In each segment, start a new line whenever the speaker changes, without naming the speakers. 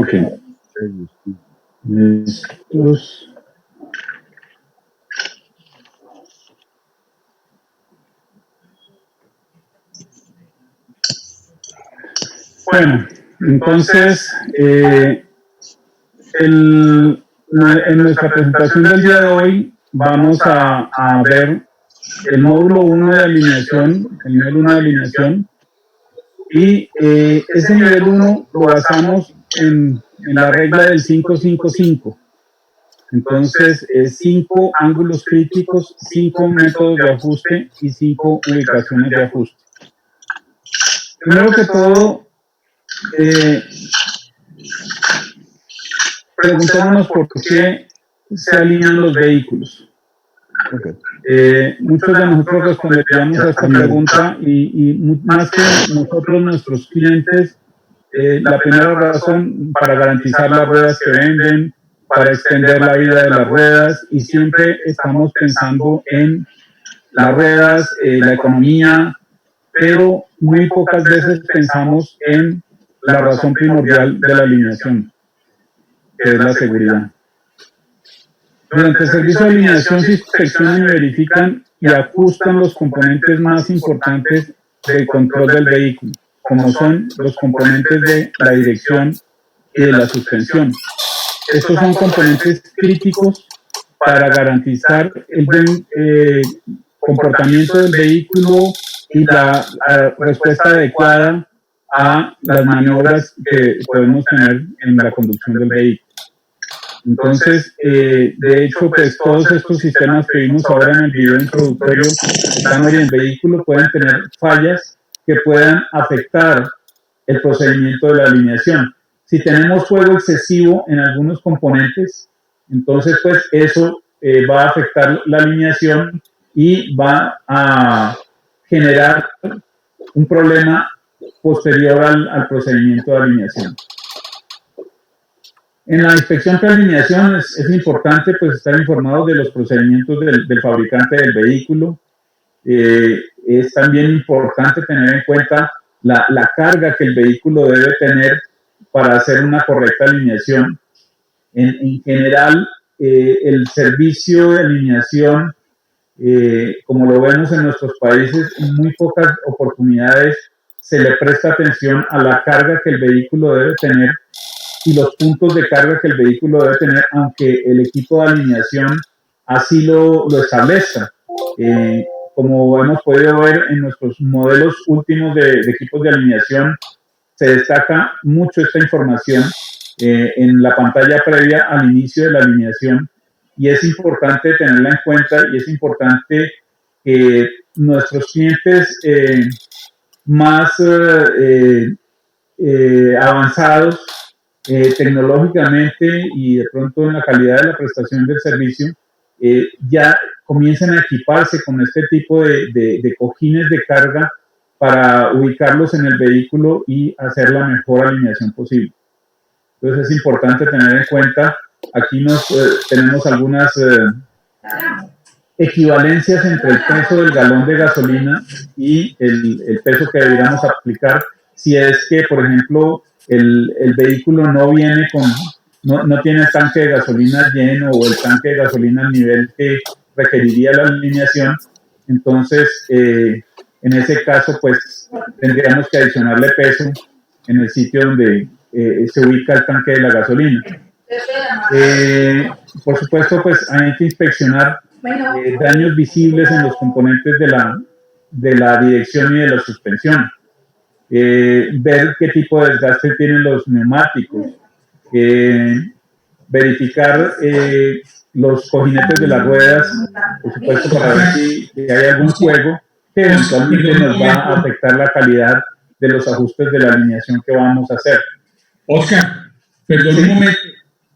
Ok. Listos. Bueno, entonces, en nuestra presentación del día de hoy vamos a ver el módulo 1 de alineación, el nivel 1 de alineación, y ese nivel 1 lo basamos en la regla del 5-5-5. Entonces, 5 ángulos críticos, 5 métodos de ajuste y 5 ubicaciones de ajuste. Primero que todo, preguntémonos por qué se alinean los vehículos. Muchos de nosotros responderíamos a esta pregunta y más que nosotros, nuestros clientes, la primera razón para garantizar las ruedas que venden, para extender la vida de las ruedas, y siempre estamos pensando en las ruedas, la economía, pero muy pocas veces pensamos en la razón primordial de la alineación, que es la seguridad. Durante el servicio de alineación se inspeccionan y verifican y ajustan los componentes más importantes del control del vehículo, como son los componentes de la dirección y de la suspensión. Estos son componentes críticos para garantizar el buen comportamiento del vehículo y la respuesta adecuada a las maniobras que podemos tener en la conducción del vehículo. Entonces, de hecho, pues todos estos sistemas que vimos ahora en el video introductorio están hoy en el vehículo, pueden tener fallas que puedan afectar el procedimiento de la alineación. Si tenemos fuego excesivo en algunos componentes, entonces pues eso va a afectar la alineación y va a generar un problema posterior al procedimiento de alineación. En la inspección de alineación es importante pues estar informado de los procedimientos del fabricante del vehículo. Es también importante tener en cuenta la carga que el vehículo debe tener para hacer una correcta alineación. En general, el servicio de alineación, como lo vemos en nuestros países, en muy pocas oportunidades se le presta atención a la carga que el vehículo debe tener y los puntos de carga que el vehículo debe tener, aunque el equipo de alineación así lo establezca. Como hemos podido ver en nuestros modelos últimos de equipos de alineación, se destaca mucho esta información en la pantalla previa al inicio de la alineación, y es importante tenerla en cuenta, y es importante que nuestros clientes más avanzados tecnológicamente y de pronto en la calidad de la prestación del servicio, ya comiencen a equiparse con este tipo de cojines de carga para ubicarlos en el vehículo y hacer la mejor alineación posible. Entonces es importante tener en cuenta, aquí tenemos algunas equivalencias entre el peso del galón de gasolina y el peso que deberíamos aplicar si es que, por ejemplo, el vehículo no viene no tiene el tanque de gasolina lleno o el tanque de gasolina al nivel que requeriría la alineación. Entonces, en ese caso, pues tendríamos que adicionarle peso en el sitio donde se ubica el tanque de la gasolina. Por supuesto, pues hay que inspeccionar daños visibles en los componentes de la dirección y de la suspensión. Ver qué tipo de desgaste tienen los neumáticos, verificar los cojinetes de las ruedas, por supuesto, para ver si hay algún juego que eventualmente nos va a afectar la calidad de los ajustes de la alineación que vamos a hacer.
Oscar, perdón un momento.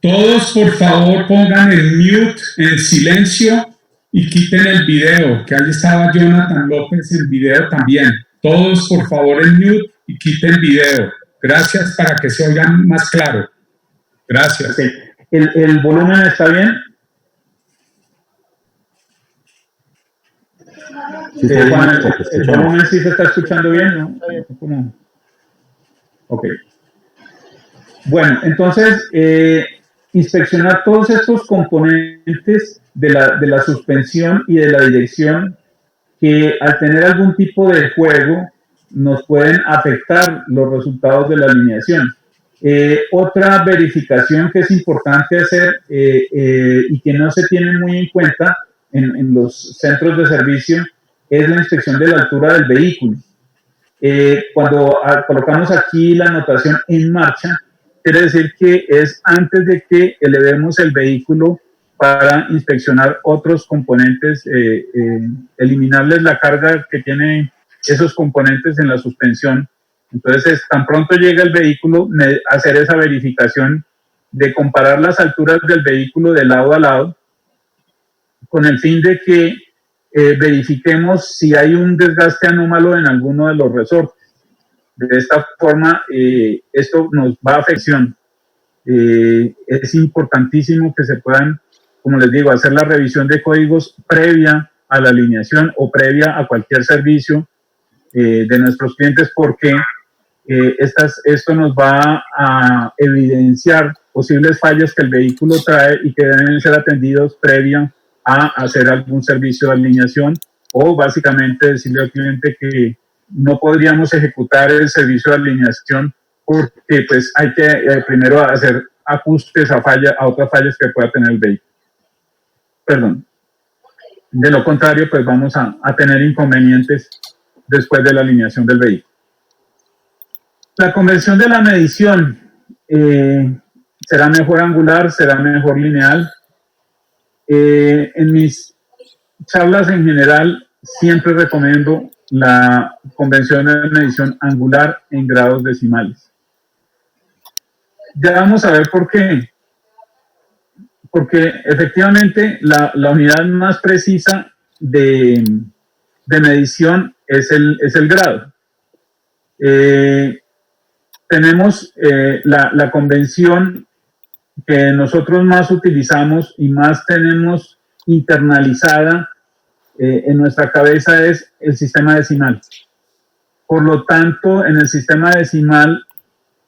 Todos, por favor, pongan el mute en silencio y quiten el video, que ahí estaba Jonathan López en video también. Todos, por favor, el mute y quiten video. Gracias, para que se oigan más claro. Gracias.
Okay. ¿El volumen está bien? Sí, Juan, el volumen sí se está escuchando bien, ¿no? Ok. Bueno, entonces, inspeccionar todos estos componentes de la suspensión y de la dirección que al tener algún tipo de juego nos pueden afectar los resultados de la alineación. Otra verificación que es importante hacer y que no se tiene muy en cuenta en los centros de servicio es la inspección de la altura del vehículo. Cuando colocamos aquí la anotación en marcha, quiere decir que es antes de que elevemos el vehículo para inspeccionar otros componentes, eliminarles la carga que tiene esos componentes en la suspensión. Entonces, tan pronto llega el vehículo, hacer esa verificación de comparar las alturas del vehículo de lado a lado, con el fin de que verifiquemos si hay un desgaste anómalo en alguno de los resortes. De esta forma, esto nos va a afección. Es importantísimo que se puedan, como les digo, hacer la revisión de códigos previa a la alineación o previa a cualquier servicio de nuestros clientes, porque esto nos va a evidenciar posibles fallas que el vehículo trae y que deben ser atendidos previa a hacer algún servicio de alineación, o básicamente decirle al cliente que no podríamos ejecutar el servicio de alineación porque pues hay que primero hacer ajustes a otras fallas que pueda tener el vehículo. Perdón. De lo contrario, pues vamos a tener inconvenientes después de la alineación del vehículo. La convención de la medición será mejor angular, será mejor lineal. En mis charlas en general siempre recomiendo la convención de medición angular en grados decimales. Ya vamos a ver por qué. Porque efectivamente la unidad más precisa de medición es el grado. Tenemos la convención que nosotros más utilizamos y más tenemos internalizada en nuestra cabeza es el sistema decimal. Por lo tanto, en el sistema decimal,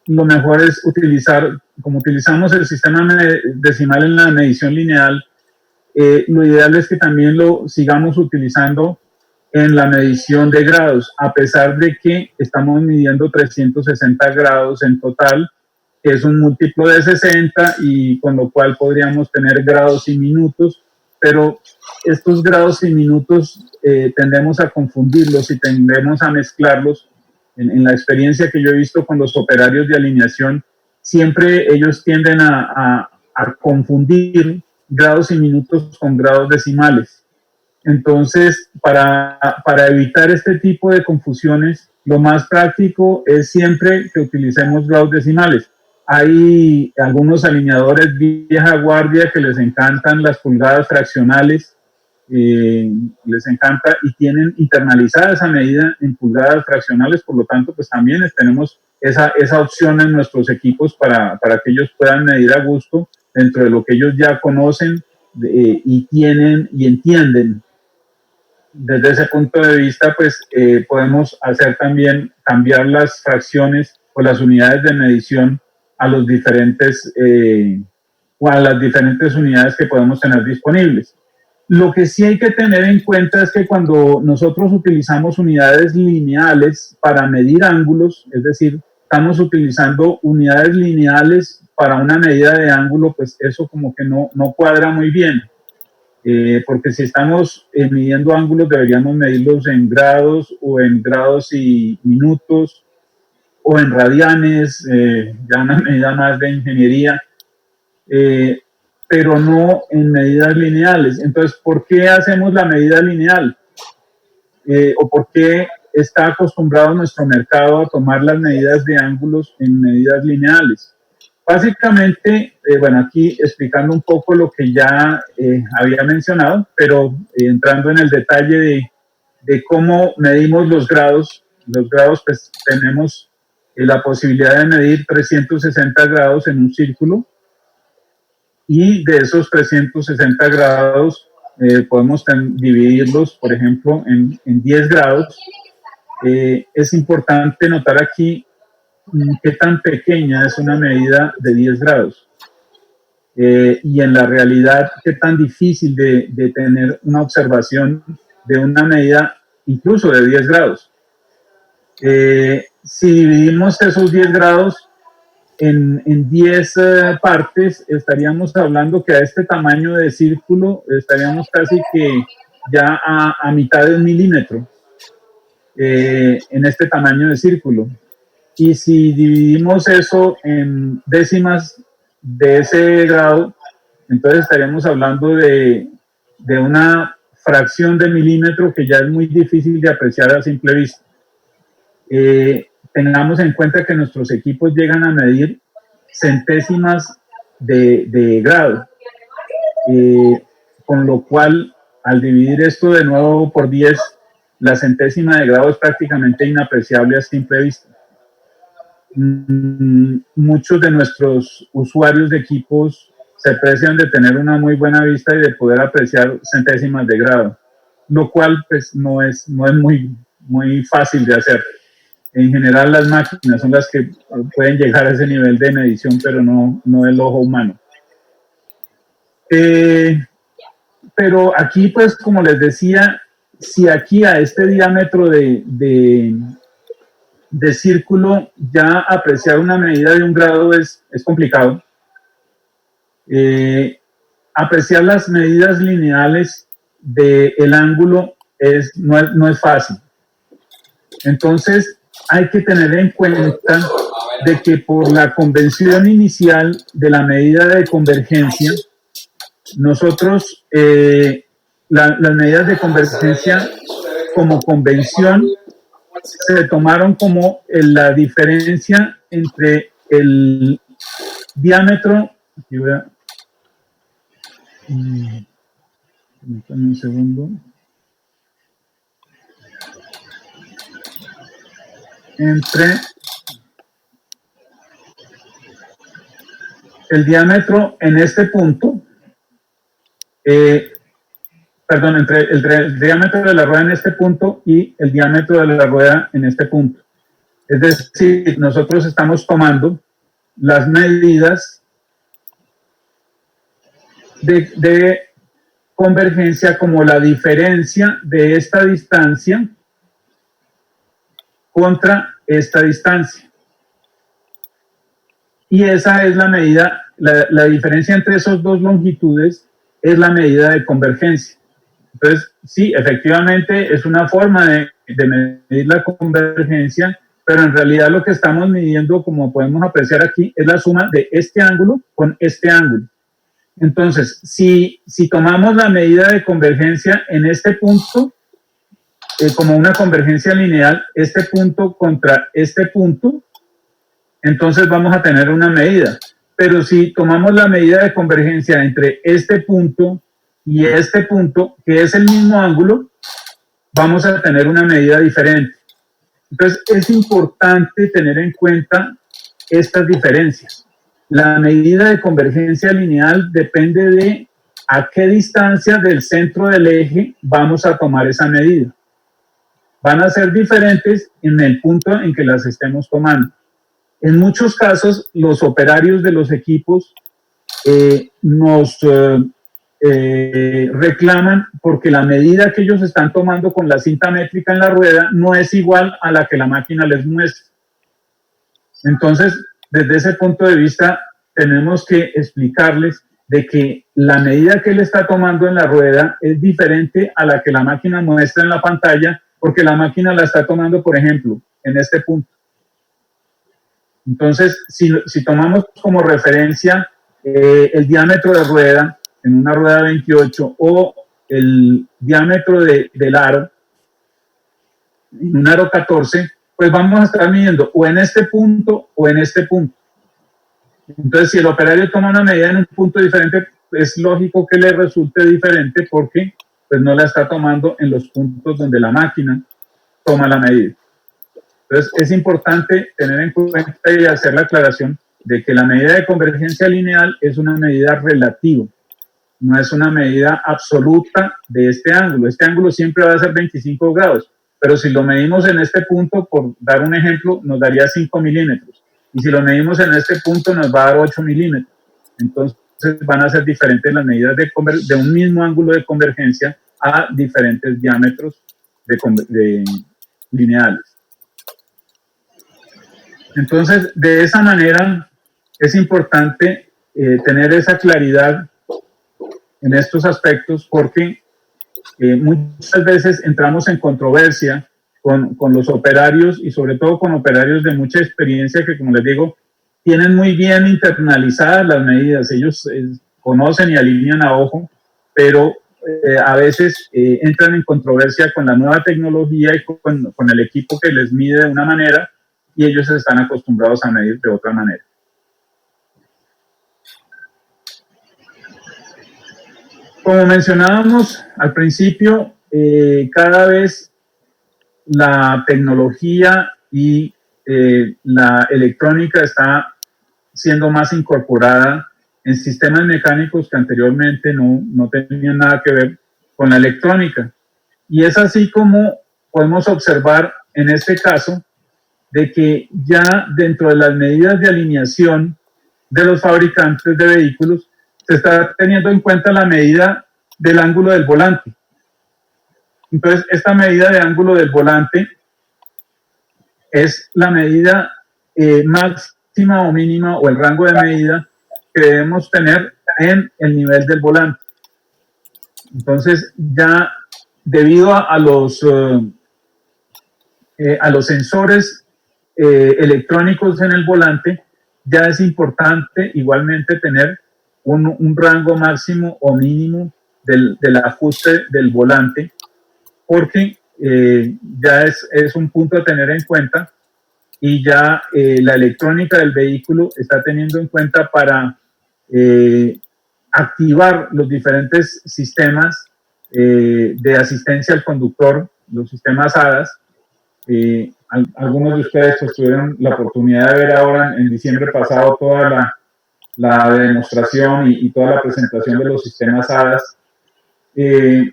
lo mejor es utilizar, como utilizamos el sistema decimal en la medición lineal, lo ideal es que también lo sigamos utilizando en la medición de grados, a pesar de que estamos midiendo 360 grados en total, que es un múltiplo de 60 y con lo cual podríamos tener grados y minutos, pero estos grados y minutos tendemos a confundirlos y tendemos a mezclarlos. En la experiencia que yo he visto con los operarios de alineación, siempre ellos tienden a confundir grados y minutos con grados decimales. Entonces, para evitar este tipo de confusiones, lo más práctico es siempre que utilicemos grados decimales. Hay algunos alineadores vieja guardia que les encantan las pulgadas fraccionales, les encanta y tienen internalizada esa medida en pulgadas fraccionales, por lo tanto, pues también tenemos esa opción en nuestros equipos para que ellos puedan medir a gusto dentro de lo que ellos ya conocen y tienen y entienden. Desde ese punto de vista, pues podemos hacer también cambiar las fracciones o las unidades de medición a los diferentes o a las diferentes unidades que podemos tener disponibles. Lo que sí hay que tener en cuenta es que cuando nosotros utilizamos unidades lineales para medir ángulos, es decir, estamos utilizando unidades lineales para una medida de ángulo, pues eso como que no cuadra muy bien. Porque si estamos midiendo ángulos deberíamos medirlos en grados o en grados y minutos o en radianes, ya una medida más de ingeniería, pero no en medidas lineales. Entonces, ¿por qué hacemos la medida lineal? ¿O por qué está acostumbrado nuestro mercado a tomar las medidas de ángulos en medidas lineales? Básicamente, bueno, aquí explicando un poco lo que ya había mencionado, pero entrando en el detalle de cómo medimos los grados. Los grados, pues tenemos la posibilidad de medir 360 grados en un círculo, y de esos 360 grados podemos dividirlos, por ejemplo, en 10 grados. Es importante notar aquí qué tan pequeña es una medida de 10 grados. Y en la realidad, qué tan difícil de tener una observación de una medida incluso de 10 grados. Si dividimos esos 10 grados en 10 partes, estaríamos hablando que a este tamaño de círculo estaríamos casi que ya a mitad de 1 milímetro en este tamaño de círculo. Y si dividimos eso en décimas de ese grado, entonces estaríamos hablando de una fracción de milímetro que ya es muy difícil de apreciar a simple vista. Tengamos en cuenta que nuestros equipos llegan a medir centésimas de grado, con lo cual al dividir esto de nuevo por 10, la centésima de grado es prácticamente inapreciable a simple vista. Muchos de nuestros usuarios de equipos se precian de tener una muy buena vista y de poder apreciar centésimas de grado, lo cual pues no es muy fácil de hacer. En general las máquinas son las que pueden llegar a ese nivel de medición, pero no el ojo humano. Pero aquí pues como les decía, si aquí a este diámetro de círculo ya apreciar una medida de 1 grado es complicado. Apreciar las medidas lineales del ángulo no es fácil. Entonces hay que tener en cuenta de que por la convención inicial de la medida de convergencia, nosotros las medidas de convergencia como convención se tomaron como la diferencia entre el diámetro, aquí voy a, un segundo, entre el diámetro en este punto, entre el diámetro de la rueda en este punto y el diámetro de la rueda en este punto. Es decir, nosotros estamos tomando las medidas de convergencia como la diferencia de esta distancia contra esta distancia. Y esa es la medida, la diferencia entre esas dos longitudes es la medida de convergencia. Entonces, sí, efectivamente es una forma de medir la convergencia, pero en realidad lo que estamos midiendo, como podemos apreciar aquí, es la suma de este ángulo con este ángulo. Entonces, si tomamos la medida de convergencia en este punto, como una convergencia lineal, este punto contra este punto, entonces vamos a tener una medida. Pero si tomamos la medida de convergencia entre este punto y este punto, que es el mismo ángulo, vamos a tener una medida diferente. Entonces, es importante tener en cuenta estas diferencias. La medida de convergencia lineal depende de a qué distancia del centro del eje vamos a tomar esa medida. Van a ser diferentes en el punto en que las estemos tomando. En muchos casos, los operarios de los equipos nos reclaman porque la medida que ellos están tomando con la cinta métrica en la rueda no es igual a la que la máquina les muestra. Entonces, desde ese punto de vista, tenemos que explicarles de que la medida que él está tomando en la rueda es diferente a la que la máquina muestra en la pantalla, porque la máquina la está tomando, por ejemplo, en este punto. Entonces, si tomamos como referencia el diámetro de rueda en una rueda 28 o el diámetro del aro en un aro 14, pues vamos a estar midiendo o en este punto o en este punto. Entonces, si el operario toma una medida en un punto diferente, es lógico que le resulte diferente porque pues, no la está tomando en los puntos donde la máquina toma la medida. Entonces, es importante tener en cuenta y hacer la aclaración de que la medida de convergencia lineal es una medida relativa, no es una medida absoluta de este ángulo. Este ángulo siempre va a ser 25 grados, pero si lo medimos en este punto, por dar un ejemplo, nos daría 5 milímetros. Y si lo medimos en este punto, nos va a dar 8 milímetros. Entonces van a ser diferentes las medidas de un mismo ángulo de convergencia a diferentes diámetros de lineales. Entonces, de esa manera es importante tener esa claridad en estos aspectos, porque muchas veces entramos en controversia con los operarios y sobre todo con operarios de mucha experiencia que, como les digo, tienen muy bien internalizadas las medidas. Ellos conocen y alinean a ojo, pero a veces entran en controversia con la nueva tecnología y con el equipo que les mide de una manera y ellos están acostumbrados a medir de otra manera. Como mencionábamos al principio, cada vez la tecnología y la electrónica está siendo más incorporada en sistemas mecánicos que anteriormente no tenían nada que ver con la electrónica. Y es así como podemos observar en este caso de que ya dentro de las medidas de alineación de los fabricantes de vehículos se está teniendo en cuenta la medida del ángulo del volante. Entonces, esta medida de ángulo del volante es la medida máxima o mínima o el rango de medida que debemos tener en el nivel del volante. Entonces, ya debido a los sensores electrónicos en el volante, ya es importante igualmente tener un rango máximo o mínimo del ajuste del volante, porque ya es un punto a tener en cuenta y ya la electrónica del vehículo está teniendo en cuenta para activar los diferentes sistemas de asistencia al conductor, los sistemas ADAS. Algunos de ustedes pues, tuvieron la oportunidad de ver ahora en diciembre pasado toda la demostración y toda la presentación de los sistemas ADAS, que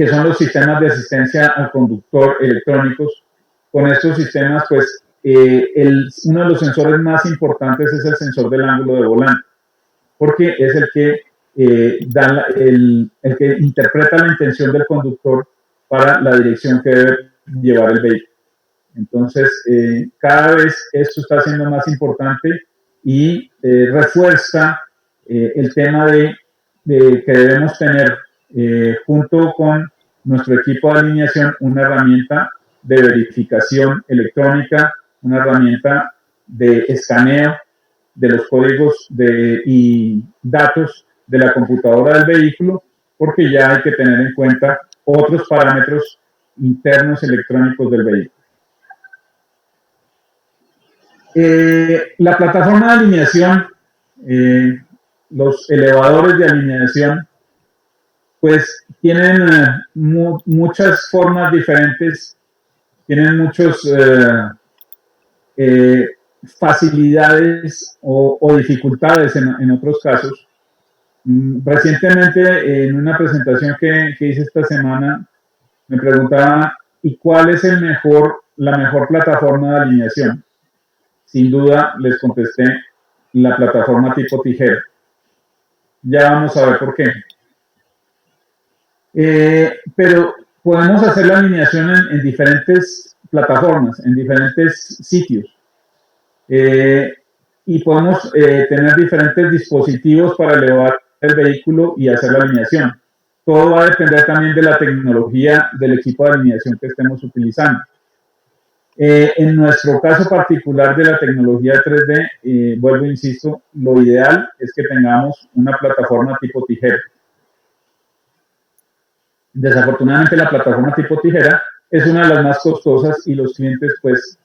son los sistemas de asistencia al conductor electrónicos. Con estos sistemas, pues, uno de los sensores más importantes es el sensor del ángulo de volante, porque es el que el que interpreta la intención del conductor para la dirección que debe llevar el vehículo. Entonces, cada vez esto está siendo más importante y refuerza el tema de que debemos tener junto con nuestro equipo de alineación una herramienta de verificación electrónica, una herramienta de escaneo de los códigos y datos de la computadora del vehículo, porque ya hay que tener en cuenta otros parámetros internos electrónicos del vehículo. La plataforma de alineación, los elevadores de alineación, pues tienen muchas formas diferentes, tienen muchas facilidades o dificultades en otros casos. Recientemente, en una presentación que hice esta semana, me preguntaban, ¿y cuál es la mejor plataforma de alineación? Sin duda, les contesté, la plataforma tipo tijera. Ya vamos a ver por qué. Pero podemos hacer la alineación en diferentes plataformas, en diferentes sitios. Y podemos tener diferentes dispositivos para elevar el vehículo y hacer la alineación. Todo va a depender también de la tecnología del equipo de alineación que estemos utilizando. En nuestro caso particular de la tecnología 3D, vuelvo e insisto, lo ideal es que tengamos una plataforma tipo tijera. Desafortunadamente la plataforma tipo tijera es una de las más costosas y los clientes pues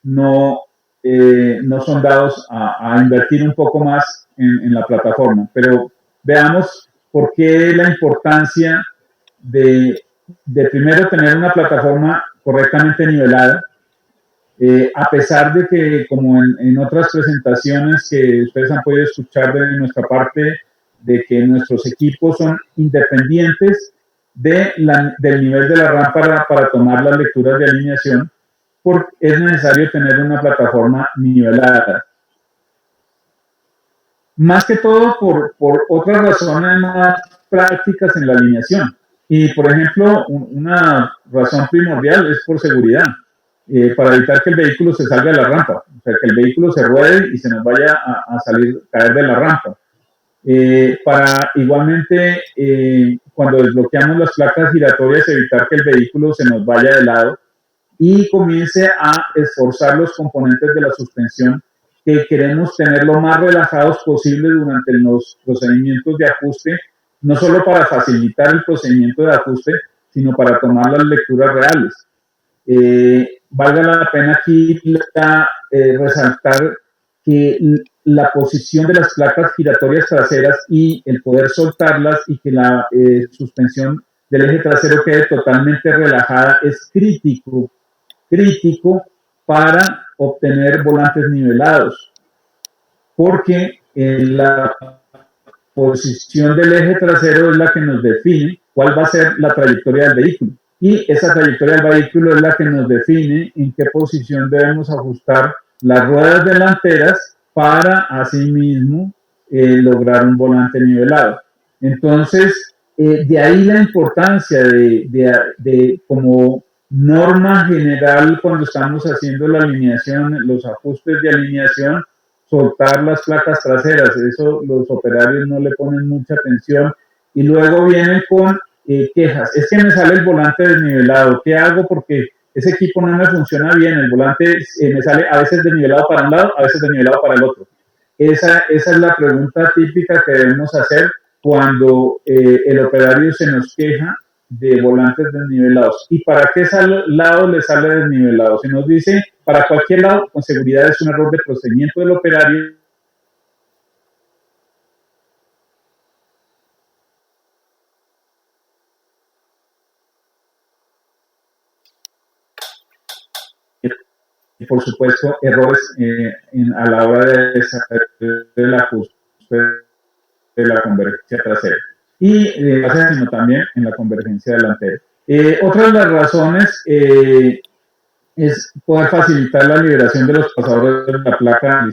no son dados a invertir un poco más en la plataforma. Pero veamos por qué la importancia de primero tener una plataforma correctamente nivelada, a pesar de que, como en otras presentaciones que ustedes han podido escuchar de nuestra parte, de que nuestros equipos son independientes del nivel de la rampa para tomar las lecturas de alineación, porque es necesario tener una plataforma nivelada. Más que todo por otras razones más prácticas en la alineación. Y, por ejemplo, una razón primordial es por seguridad, para evitar que el vehículo se salga de la rampa, o sea, que el vehículo se ruede y se nos vaya a caer de la rampa. Para igualmente, cuando desbloqueamos las placas giratorias, evitar que el vehículo se nos vaya de lado y comience a esforzar los componentes de la suspensión que queremos tener lo más relajados posible durante los procedimientos de ajuste, no solo para facilitar el procedimiento de ajuste, sino para tomar las lecturas reales. Valga la pena aquí resaltar que la posición de las placas giratorias traseras y el poder soltarlas y que la suspensión del eje trasero quede totalmente relajada es crítico para obtener volantes nivelados, porque la posición del eje trasero es la que nos define cuál va a ser la trayectoria del vehículo, y esa trayectoria del vehículo es la que nos define en qué posición debemos ajustar las ruedas delanteras para asimismo lograr un volante nivelado. Entonces, de ahí la importancia de como norma general, cuando estamos haciendo la alineación, los ajustes de alineación, soltar las placas traseras. Eso los operarios no le ponen mucha atención y luego vienen con quejas. Es que me sale el volante desnivelado. ¿Qué hago? Porque ese equipo no me funciona bien. El volante me sale a veces desnivelado para un lado, a veces desnivelado para el otro. Esa es la pregunta típica que debemos hacer cuando el operario se nos queja de volantes desnivelados. ¿Y para qué lado le sale desnivelado? Se nos dice para cualquier lado, con seguridad es un error de procedimiento del operario. Y por supuesto, errores a la hora de hacer el ajuste de la convergencia trasera. Y sino también en la convergencia delantera. Otra de las razones es poder facilitar la liberación de los pasadores de la placa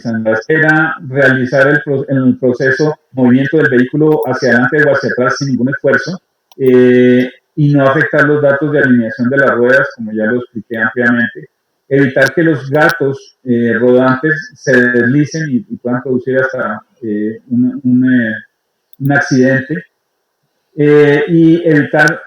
era realizar el proceso movimiento del vehículo hacia adelante o hacia atrás sin ningún esfuerzo y no afectar los datos de alineación de las ruedas, como ya lo expliqué ampliamente. Evitar que los gatos rodantes se deslicen y puedan producir hasta un accidente. Y evitar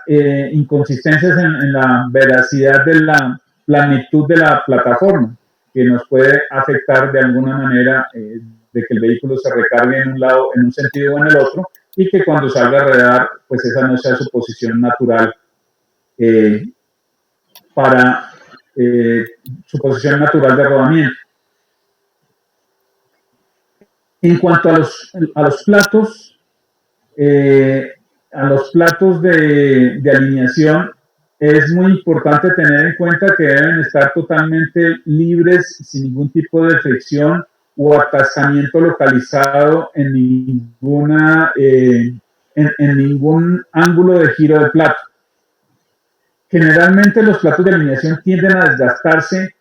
inconsistencias en la veracidad de la planitud de la plataforma, que nos puede afectar de alguna manera de que el vehículo se recargue en un lado, en un sentido o en el otro, y que cuando salga a rodar, pues esa no sea su posición natural para su posición natural de rodamiento. En cuanto a los platos, de alineación, es muy importante tener en cuenta que deben estar totalmente libres, sin ningún tipo de fricción o atascamiento localizado en ningún ángulo de giro del plato. Generalmente los platos de alineación tienden a desgastarse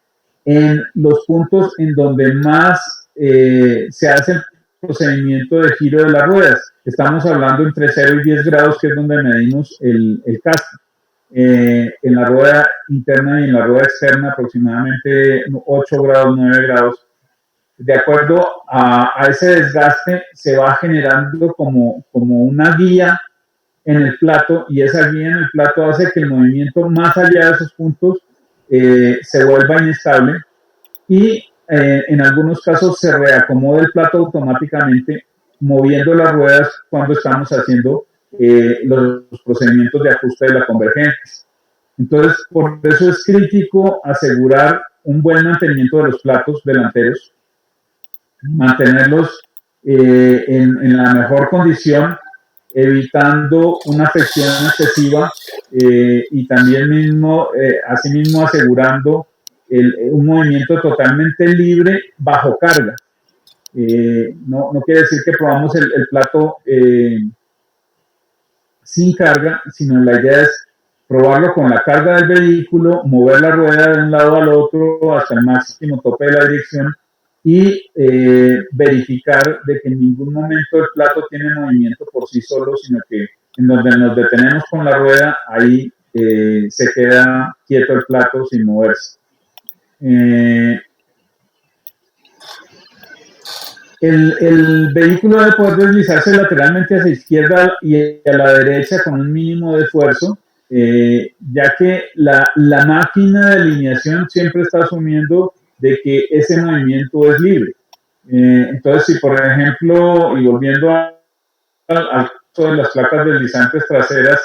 en los puntos en donde más se hace el procedimiento de giro de las ruedas. Estamos hablando entre 0 y 10 grados, que es donde medimos el casco. En la rueda interna y en la rueda externa aproximadamente 8 grados, 9 grados. De acuerdo a ese desgaste se va generando como una guía en el plato, y esa guía en el plato hace que el movimiento más allá de esos puntos se vuelva inestable y en algunos casos se reacomoda el plato automáticamente moviendo las ruedas cuando estamos haciendo los procedimientos de ajuste de la convergencia. Entonces, por eso es crítico asegurar un buen mantenimiento de los platos delanteros, mantenerlos en la mejor condición, evitando una fricción excesiva y también asimismo asegurando un movimiento totalmente libre bajo carga. No quiere decir que probamos el plato sin carga, sino la idea es probarlo con la carga del vehículo, mover la rueda de un lado al otro hasta el máximo tope de la dirección y verificar de que en ningún momento el plato tiene movimiento por sí solo, sino que en donde nos detenemos con la rueda, ahí se queda quieto el plato sin moverse. El vehículo debe poder deslizarse lateralmente hacia izquierda y a la derecha con un mínimo de esfuerzo, ya que la máquina de alineación siempre está asumiendo de que ese movimiento es libre. Entonces, si por ejemplo, y volviendo al caso de las placas deslizantes traseras,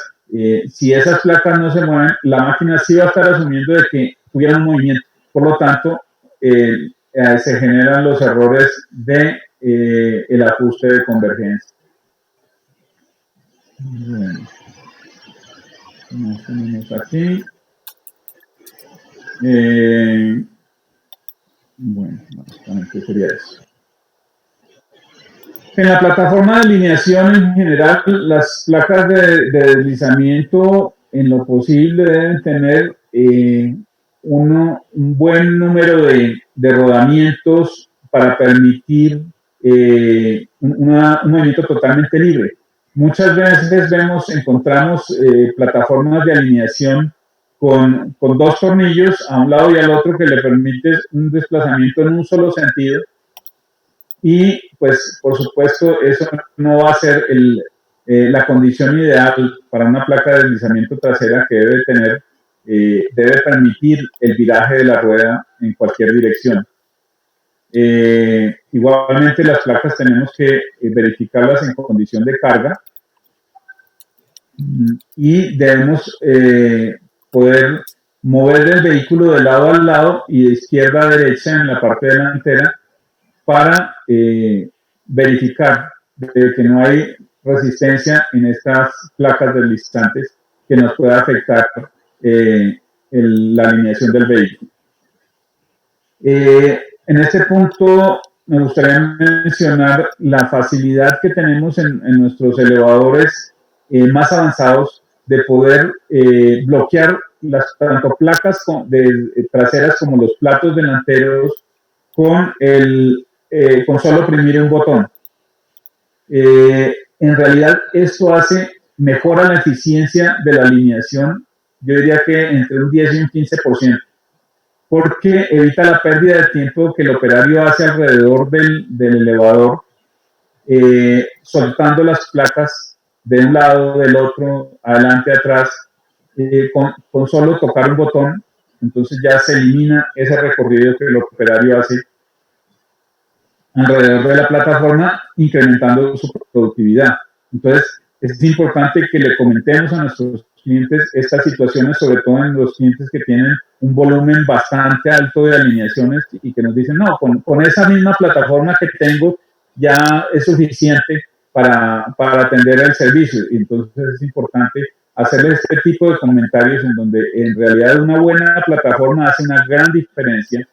si esas placas no se mueven, la máquina sí va a estar asumiendo de que tuviera un movimiento. Por lo tanto, se generan los errores de el ajuste de convergencia. Bueno, nos tenemos aquí. Bueno, básicamente sería eso. En la plataforma de alineación en general, las placas de deslizamiento en lo posible deben tener un buen número de rodamientos para permitir un movimiento totalmente libre. Muchas veces encontramos plataformas de alineación con dos tornillos a un lado y al otro que le permite un desplazamiento en un solo sentido. Y pues por supuesto eso no va a ser la condición ideal para una placa de deslizamiento trasera que debe tener, debe permitir el viraje de la rueda en cualquier dirección. Igualmente las placas tenemos que verificarlas en condición de carga y debemos poder mover el vehículo de lado a lado y de izquierda a derecha en la parte delantera para verificar de que no hay resistencia en estas placas deslizantes que nos pueda afectar la alineación del vehículo. En este punto me gustaría mencionar la facilidad que tenemos en nuestros elevadores más avanzados de poder bloquear tanto placas traseras como los platos delanteros con solo oprimir un botón. En realidad esto mejora la eficiencia de la alineación, yo diría que entre un 10 y un 15%, porque evita la pérdida de tiempo que el operario hace alrededor del elevador, soltando las placas de un lado, del otro, adelante, atrás, con solo tocar un botón. Entonces ya se elimina ese recorrido que el operario hace alrededor de la plataforma, incrementando su productividad. Entonces, es importante que le comentemos a nuestros clientes estas situaciones, sobre todo en los clientes que tienen un volumen bastante alto de alineaciones y que nos dicen, no, con esa misma plataforma que tengo ya es suficiente para atender el servicio. Y entonces es importante hacerle este tipo de comentarios en donde en realidad una buena plataforma hace una gran diferencia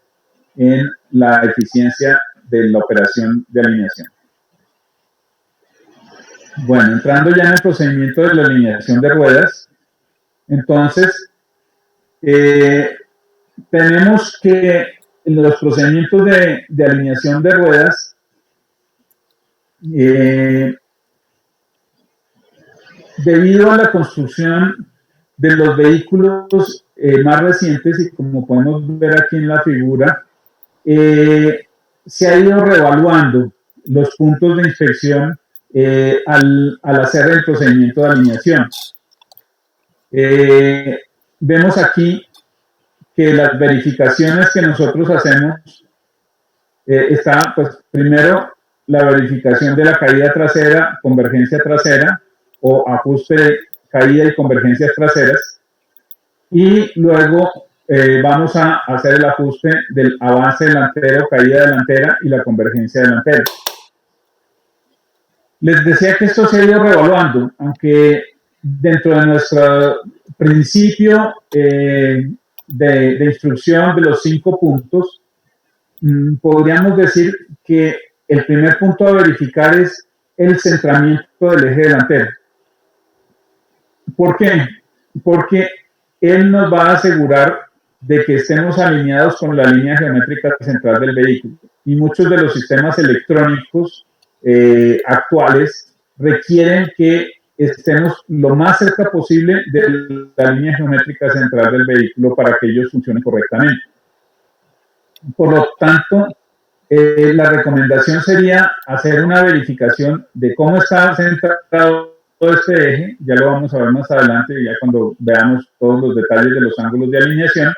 en la eficiencia de la operación de alineación. Bueno, entrando ya en el procedimiento de la alineación de ruedas, entonces tenemos que en los procedimientos de alineación de ruedas debido a la construcción de los vehículos más recientes, y como podemos ver aquí en la figura, se ha ido reevaluando los puntos de inspección al hacer el procedimiento de alineación. Vemos aquí que las verificaciones que nosotros hacemos está, pues, primero la verificación de la caída trasera, convergencia trasera o ajuste de caída y convergencias traseras, y luego vamos a hacer el ajuste del avance delantero, caída delantera y la convergencia delantera. Les decía que esto se ha ido reevaluando, aunque dentro de nuestro principio de instrucción de los 5 puntos, podríamos decir que el primer punto a verificar es el centramiento del eje delantero. ¿Por qué? Porque él nos va a asegurar de que estemos alineados con la línea geométrica central del vehículo. Y muchos de los sistemas electrónicos actuales requieren que estemos lo más cerca posible de la línea geométrica central del vehículo para que ellos funcionen correctamente. Por lo tanto, la recomendación sería hacer una verificación de cómo está centrado todo este eje. Ya lo vamos a ver más adelante, ya cuando veamos todos los detalles de los ángulos de alineación,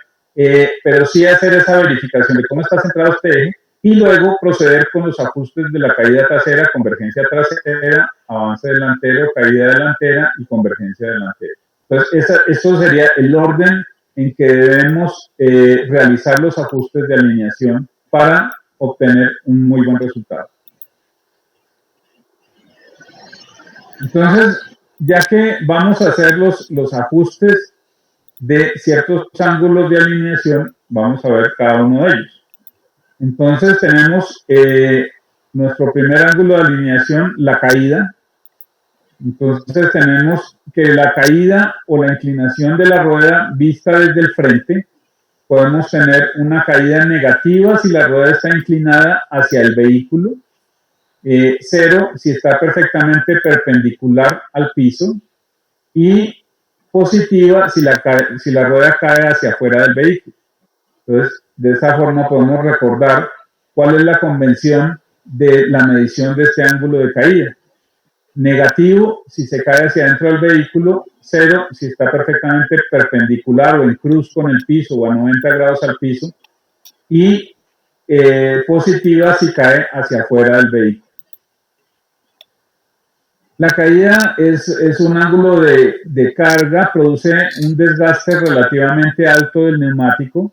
pero sí hacer esa verificación de cómo está centrado este eje y luego proceder con los ajustes de la caída trasera, convergencia trasera, avance delantero, caída delantera y convergencia delantera. Entonces, esto sería el orden en que debemos realizar los ajustes de alineación para obtener un muy buen resultado. Entonces, ya que vamos a hacer los ajustes de ciertos ángulos de alineación, vamos a ver cada uno de ellos. Entonces tenemos nuestro primer ángulo de alineación, la caída. Entonces tenemos que la caída o la inclinación de la rueda vista desde el frente, podemos tener una caída negativa si la rueda está inclinada hacia el vehículo, 0 si está perfectamente perpendicular al piso y positiva si la rueda cae hacia afuera del vehículo. Entonces, de esa forma podemos recordar cuál es la convención de la medición de este ángulo de caída. Negativo si se cae hacia adentro del vehículo, 0 si está perfectamente perpendicular o en cruz con el piso o a 90 grados al piso, y positiva si cae hacia afuera del vehículo. La caída es un ángulo de carga, produce un desgaste relativamente alto del neumático,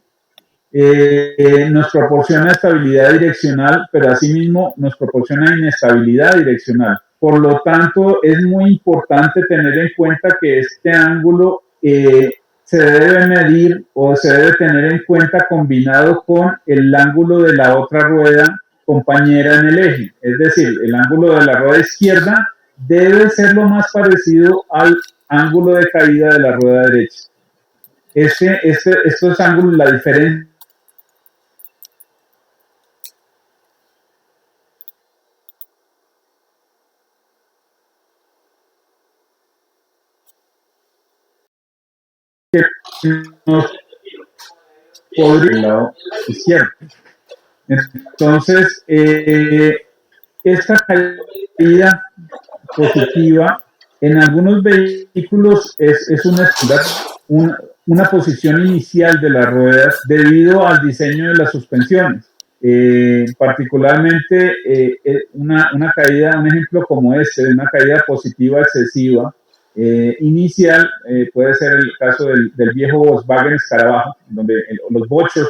nos proporciona estabilidad direccional, pero asimismo nos proporciona inestabilidad direccional. Por lo tanto, es muy importante tener en cuenta que este ángulo se debe medir o se debe tener en cuenta combinado con el ángulo de la otra rueda compañera en el eje. Es decir, el ángulo de la rueda izquierda debe ser lo más parecido al ángulo de caída de la rueda derecha. Estos ángulos, la diferencia que nos podría el lado izquierdo. Entonces, esta caída positiva en algunos vehículos es una posición inicial de las ruedas debido al diseño de las suspensiones. Particularmente una caída, un ejemplo como este, una caída positiva excesiva inicial, puede ser el caso del viejo Volkswagen Escarabajo, donde los bochos,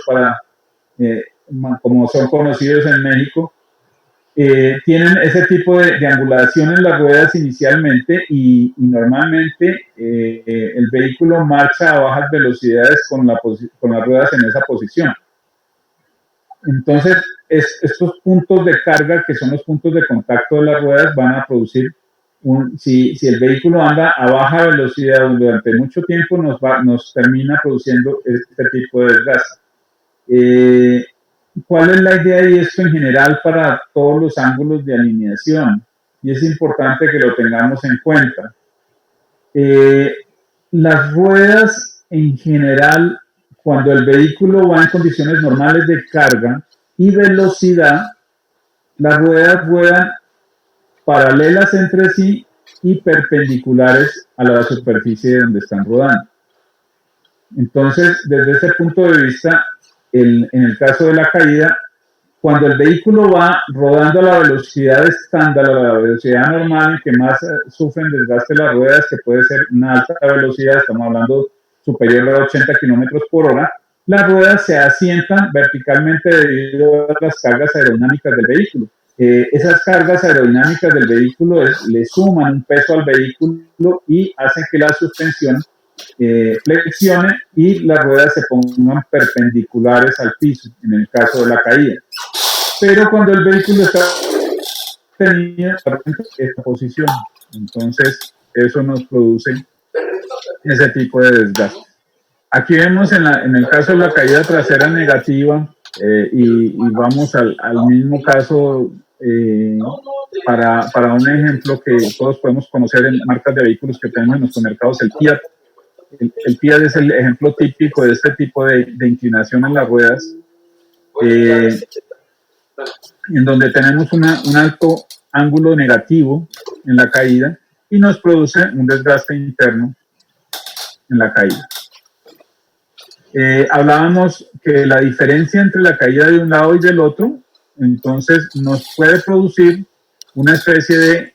como son conocidos en México, tienen ese tipo de angulación en las ruedas inicialmente y normalmente el vehículo marcha a bajas velocidades con las ruedas en esa posición. Entonces, estos puntos de carga, que son los puntos de contacto de las ruedas, van a producir, si el vehículo anda a baja velocidad durante mucho tiempo, nos termina produciendo este tipo de desgaste. ¿Cuál es la idea de esto en general para todos los ángulos de alineación? Y es importante que lo tengamos en cuenta. Las ruedas en general, cuando el vehículo va en condiciones normales de carga y velocidad, las ruedas ruedan paralelas entre sí y perpendiculares a la superficie donde están rodando. Entonces, desde ese punto de vista, en el caso de la caída, cuando el vehículo va rodando a la velocidad estándar, a la velocidad normal en que más sufren desgaste las ruedas, que puede ser una alta velocidad, estamos hablando superior a 80 kilómetros por hora, las ruedas se asientan verticalmente debido a las cargas aerodinámicas del vehículo. Esas cargas aerodinámicas del vehículo le suman un peso al vehículo y hacen que la suspensión flexione y las ruedas se pongan perpendiculares al piso en el caso de la caída. Pero cuando el vehículo está teniendo esta posición, entonces eso nos produce ese tipo de desgaste. Aquí vemos en el caso de la caída trasera negativa, y vamos al mismo caso para un ejemplo que todos podemos conocer en marcas de vehículos que tenemos en nuestros mercados, el Fiat. El Fiat es el ejemplo típico de este tipo de inclinación en las ruedas, en donde tenemos un alto ángulo negativo en la caída y nos produce un desgaste interno en la caída. Hablábamos que la diferencia entre la caída de un lado y del otro, entonces nos puede producir una especie de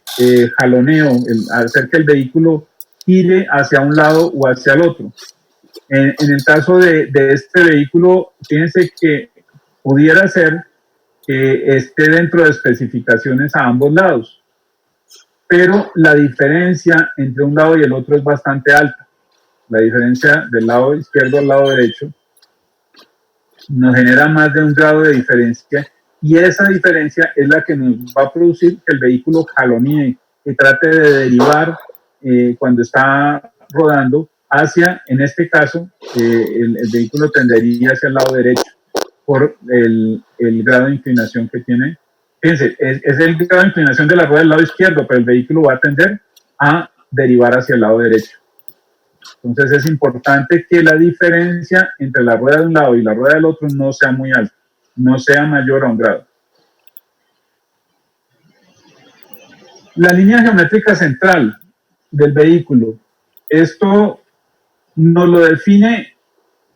jaloneo, hacer que el vehículo gire hacia un lado o hacia el otro. En el caso de este vehículo, fíjense que pudiera ser que esté dentro de especificaciones a ambos lados, pero la diferencia entre un lado y el otro es bastante alta. La diferencia del lado izquierdo al lado derecho nos genera más de 1 grado de diferencia, y esa diferencia es la que nos va a producir que el vehículo jalonee, que trate de derivar cuando está rodando hacia, en este caso, el vehículo tendería hacia el lado derecho por el grado de inclinación que tiene. Fíjense, es el grado de inclinación de la rueda del lado izquierdo, pero el vehículo va a tender a derivar hacia el lado derecho. Entonces es importante que la diferencia entre la rueda de un lado y la rueda del otro no sea muy alta, no sea mayor a 1 grado. La línea geométrica central del vehículo, esto nos lo define,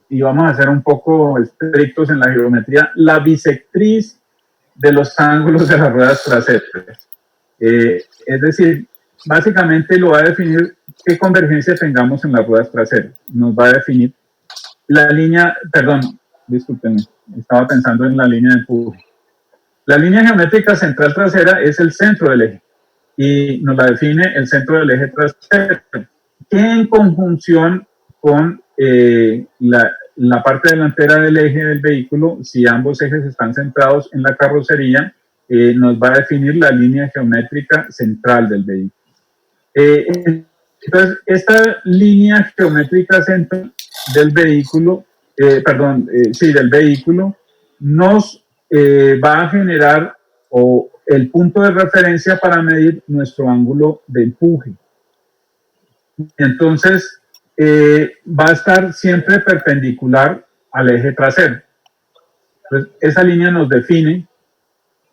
y vamos a ser un poco estrictos en la geometría, la bisectriz de los ángulos de las ruedas traseras. Es decir, básicamente lo va a definir qué convergencia tengamos en las ruedas traseras. Nos va a definir la línea, perdón, discúlpenme, estaba pensando en la línea de empuje. La línea geométrica central trasera es el centro del eje y nos la define el centro del eje trasero, que en conjunción con la parte delantera del eje del vehículo, si ambos ejes están centrados en la carrocería, nos va a definir la línea geométrica central del vehículo. Entonces, esta línea geométrica central del vehículo, del vehículo, nos va a generar el punto de referencia para medir nuestro ángulo de empuje. Entonces, va a estar siempre perpendicular al eje trasero. Entonces, esa línea nos define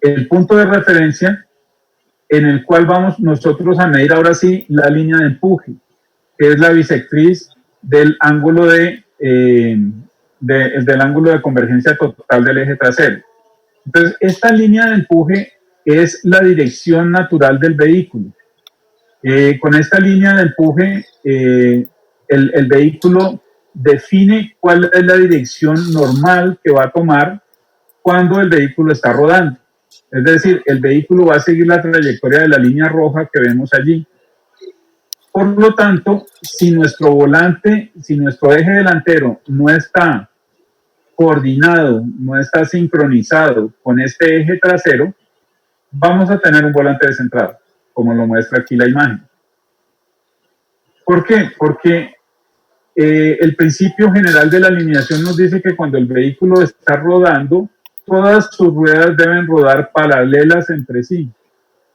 el punto de referencia en el cual vamos nosotros a medir ahora sí la línea de empuje, que es la bisectriz del ángulo del ángulo de convergencia total del eje trasero. Entonces, esta línea de empuje es la dirección natural del vehículo. Con esta línea de empuje, el vehículo define cuál es la dirección normal que va a tomar cuando el vehículo está rodando. Es decir, el vehículo va a seguir la trayectoria de la línea roja que vemos allí. Por lo tanto, si nuestro volante, si nuestro eje delantero no está coordinado, no está sincronizado con este eje trasero, vamos a tener un volante descentrado, como lo muestra aquí la imagen. ¿Por qué? Porque el principio general de la alineación nos dice que cuando el vehículo está rodando, todas sus ruedas deben rodar paralelas entre sí.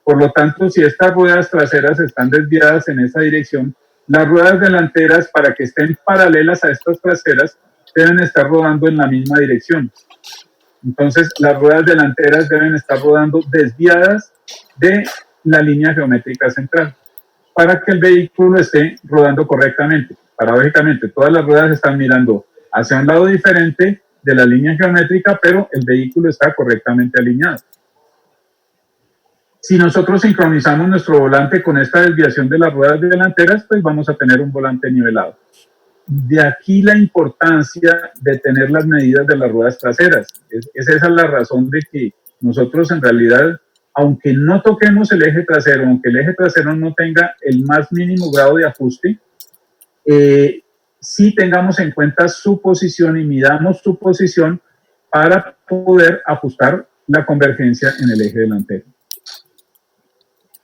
Por lo tanto, si estas ruedas traseras están desviadas en esa dirección, las ruedas delanteras, para que estén paralelas a estas traseras, deben estar rodando en la misma dirección. Entonces, las ruedas delanteras deben estar rodando desviadas de la línea geométrica central para que el vehículo esté rodando correctamente. Paradójicamente, todas las ruedas están mirando hacia un lado diferente de la línea geométrica, pero el vehículo está correctamente alineado. Si nosotros sincronizamos nuestro volante con esta desviación de las ruedas delanteras, pues vamos a tener un volante nivelado. De aquí la importancia de tener las medidas de las ruedas traseras. Es esa la razón de que nosotros en realidad, aunque no toquemos el eje trasero, aunque el eje trasero no tenga el más mínimo grado de ajuste, sí tengamos en cuenta su posición y midamos su posición para poder ajustar la convergencia en el eje delantero.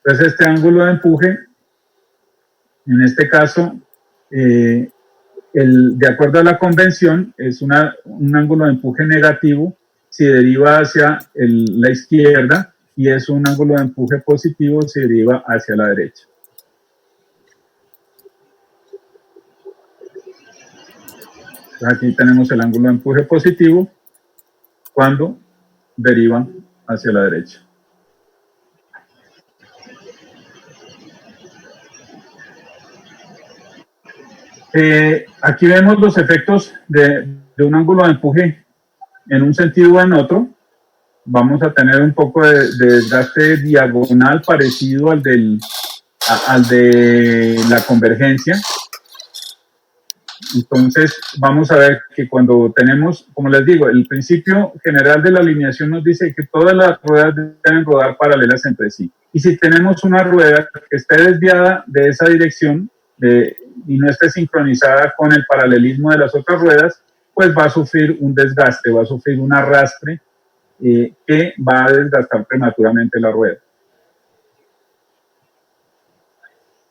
Entonces, este ángulo de empuje, en este caso, de acuerdo a la convención, es un ángulo de empuje negativo si deriva hacia la izquierda y es un ángulo de empuje positivo si deriva hacia la derecha. Aquí tenemos el ángulo de empuje positivo cuando derivan hacia la derecha. Aquí vemos los efectos de un ángulo de empuje en un sentido o en otro. Vamos a tener un poco de desgaste diagonal parecido al de la convergencia. Entonces vamos a ver que cuando tenemos, como les digo, el principio general de la alineación nos dice que todas las ruedas deben rodar paralelas entre sí. Y si tenemos una rueda que esté desviada de esa dirección y no esté sincronizada con el paralelismo de las otras ruedas, pues va a sufrir un desgaste, va a sufrir un arrastre que va a desgastar prematuramente la rueda.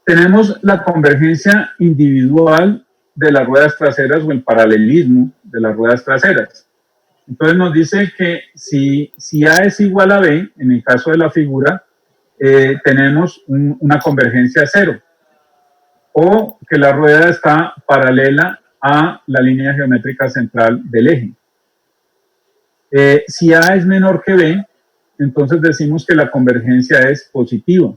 Tenemos la convergencia individual de las ruedas traseras o el paralelismo de las ruedas traseras. Entonces nos dice que si A es igual a B, en el caso de la figura, tenemos una convergencia cero, o que la rueda está paralela a la línea geométrica central del eje. Si A es menor que B, entonces decimos que la convergencia es positiva.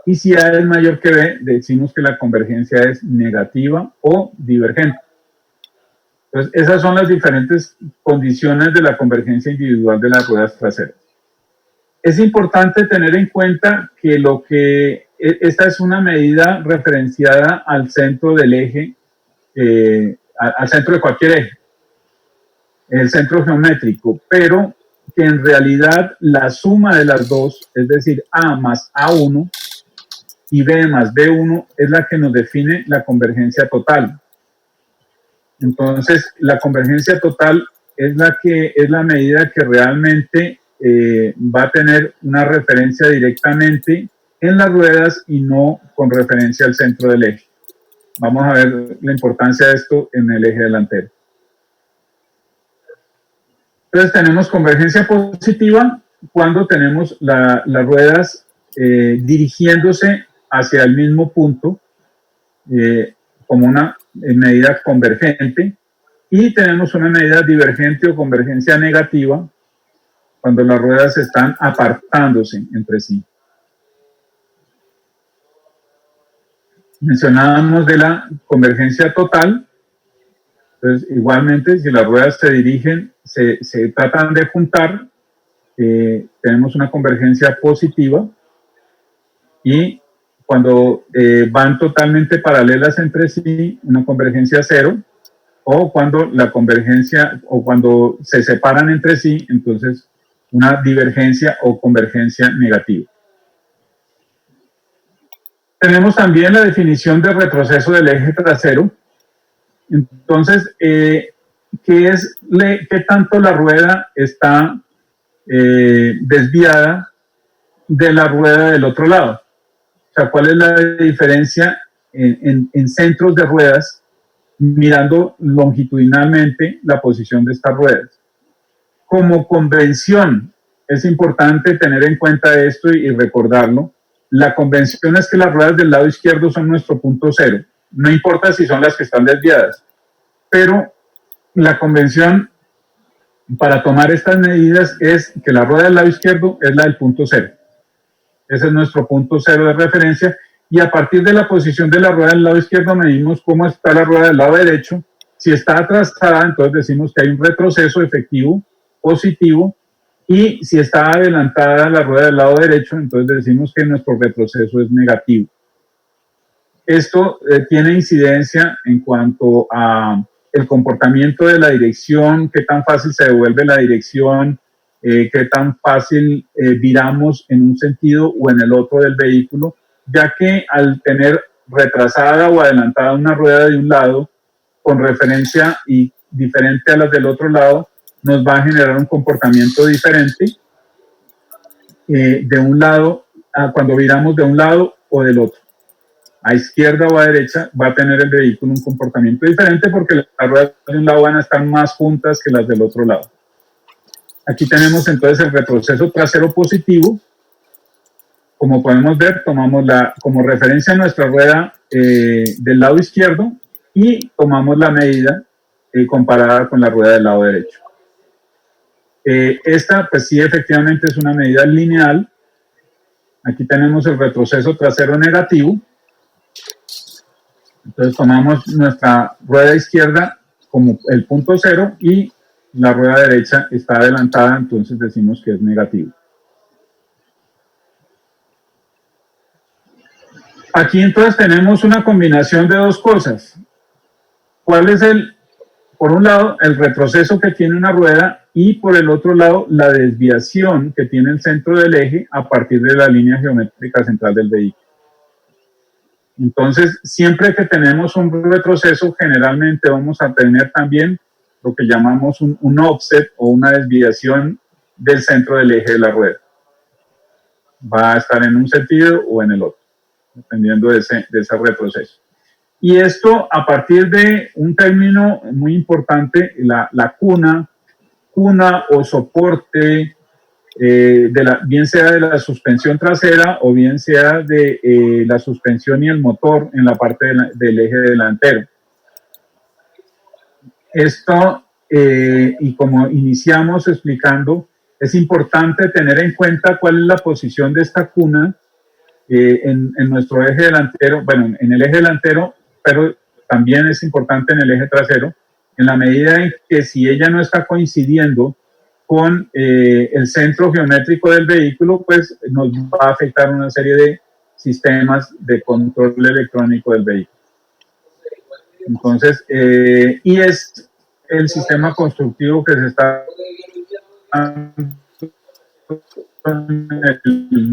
Y si A es mayor que B, decimos que la convergencia es negativa o divergente. Entonces, esas son las diferentes condiciones de la convergencia individual de las ruedas traseras. Es importante tener en cuenta que esta es una medida referenciada al centro del eje, al centro de cualquier eje, el centro geométrico, pero que en realidad la suma de las dos, es decir, A más A1 y B más B1, es la que nos define la convergencia total. Entonces, la convergencia total es la medida que realmente va a tener una referencia directamente en las ruedas y no con referencia al centro del eje. Vamos a ver la importancia de esto en el eje delantero. Entonces tenemos convergencia positiva cuando tenemos las ruedas dirigiéndose hacia el mismo punto como una medida convergente, y tenemos una medida divergente o convergencia negativa cuando las ruedas están apartándose entre sí. Mencionábamos de la convergencia total. Entonces, igualmente, si las ruedas se dirigen, se tratan de juntar, tenemos una convergencia positiva, y cuando van totalmente paralelas entre sí, una convergencia cero, o cuando la convergencia, o cuando se separan entre sí, entonces una divergencia o convergencia negativa. Tenemos también la definición de retroceso del eje trasero. Entonces, ¿qué tanto la rueda está desviada de la rueda del otro lado? O sea, ¿cuál es la diferencia en centros de ruedas mirando longitudinalmente la posición de estas ruedas? Como convención, es importante tener en cuenta esto y recordarlo. La convención es que las ruedas del lado izquierdo son nuestro punto cero. No importa si son las que están desviadas, pero la convención para tomar estas medidas es que la rueda del lado izquierdo es la del punto cero. Ese es nuestro punto cero de referencia, y a partir de la posición de la rueda del lado izquierdo medimos cómo está la rueda del lado derecho. Si está atrasada, entonces decimos que hay un retroceso efectivo positivo, y si está adelantada la rueda del lado derecho, entonces decimos que nuestro retroceso es negativo. Esto tiene incidencia en cuanto a el comportamiento de la dirección, qué tan fácil se devuelve la dirección, qué tan fácil viramos en un sentido o en el otro del vehículo, ya que al tener retrasada o adelantada una rueda de un lado con referencia y diferente a las del otro lado, nos va a generar un comportamiento diferente de un lado, cuando viramos de un lado o del otro. a izquierda o a derecha, va a tener el vehículo un comportamiento diferente porque las ruedas de un lado van a estar más juntas que las del otro lado. Aquí tenemos entonces el retroceso trasero positivo. Como podemos ver, tomamos como referencia nuestra rueda del lado izquierdo y tomamos la medida comparada con la rueda del lado derecho. Esta, pues sí, efectivamente es una medida lineal. Aquí tenemos el retroceso trasero negativo. Entonces tomamos nuestra rueda izquierda como el punto cero y la rueda derecha está adelantada, entonces decimos que es negativo. Aquí entonces tenemos una combinación de dos cosas. ¿Cuál es por un lado, el retroceso que tiene una rueda y por el otro lado, la desviación que tiene el centro del eje a partir de la línea geométrica central del vehículo? Entonces, siempre que tenemos un retroceso, generalmente vamos a tener también lo que llamamos un offset o una desviación del centro del eje de la rueda. Va a estar en un sentido o en el otro, dependiendo de ese retroceso. Y esto a partir de un término muy importante, la cuna o soporte, bien sea de la suspensión trasera o bien sea de la suspensión y el motor en la parte del eje delantero. Esto, y como iniciamos explicando, es importante tener en cuenta cuál es la posición de esta cuna en nuestro eje delantero, bueno, en el eje delantero, pero también es importante en el eje trasero, en la medida en que si ella no está coincidiendo con el centro geométrico del vehículo, pues nos va a afectar una serie de sistemas de control electrónico del vehículo. Entonces, y es el sistema constructivo que se está el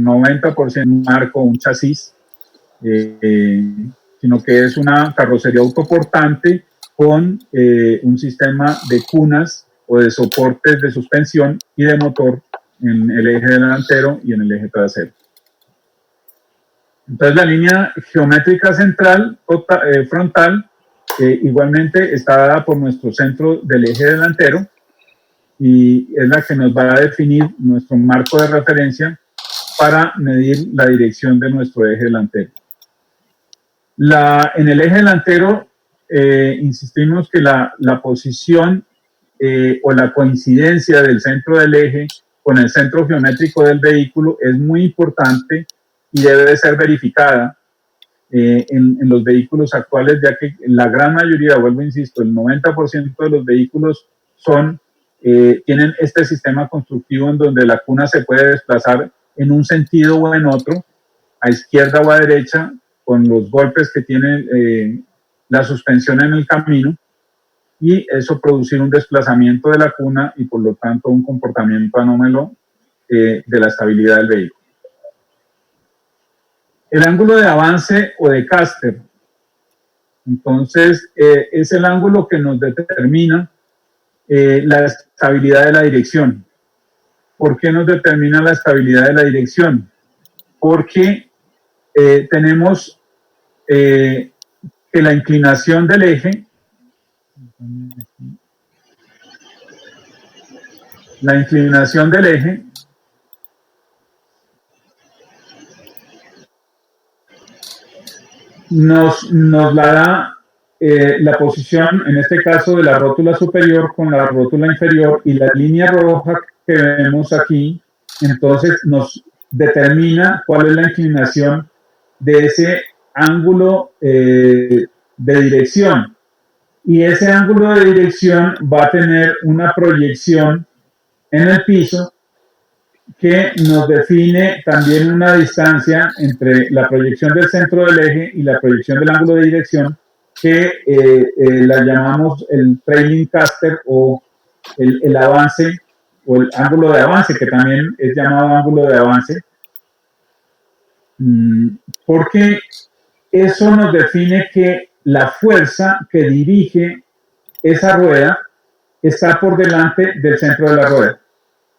90% un marco, un chasis, sino que es una carrocería autoportante con un sistema de cunas o de soportes de suspensión y de motor en el eje delantero y en el eje trasero. Entonces la línea geométrica central frontal igualmente está dada por nuestro centro del eje delantero y es la que nos va a definir nuestro marco de referencia para medir la dirección de nuestro eje delantero. En el eje delantero insistimos que la posición o la coincidencia del centro del eje con el centro geométrico del vehículo es muy importante y debe de ser verificada en los vehículos actuales, ya que la gran mayoría, vuelvo a insisto, el 90% de los vehículos tienen este sistema constructivo en donde la cuna se puede desplazar en un sentido o en otro, a izquierda o a derecha, con los golpes que tiene la suspensión en el camino, y eso producir un desplazamiento de la cuna y por lo tanto un comportamiento anómalo de la estabilidad del vehículo. El ángulo de avance o de caster, entonces es el ángulo que nos determina la estabilidad de la dirección. ¿Por qué nos determina la estabilidad de la dirección? Porque tenemos que la inclinación del eje, nos la da la posición, en este caso, de la rótula superior con la rótula inferior y la línea roja que vemos aquí, entonces nos determina cuál es la inclinación de ese ángulo de dirección. Y ese ángulo de dirección va a tener una proyección en el piso que nos define también una distancia entre la proyección del centro del eje y la proyección del ángulo de dirección, que la llamamos el trailing caster o el avance o el ángulo de avance, que también es llamado ángulo de avance, porque eso nos define que la fuerza que dirige esa rueda está por delante del centro de la rueda.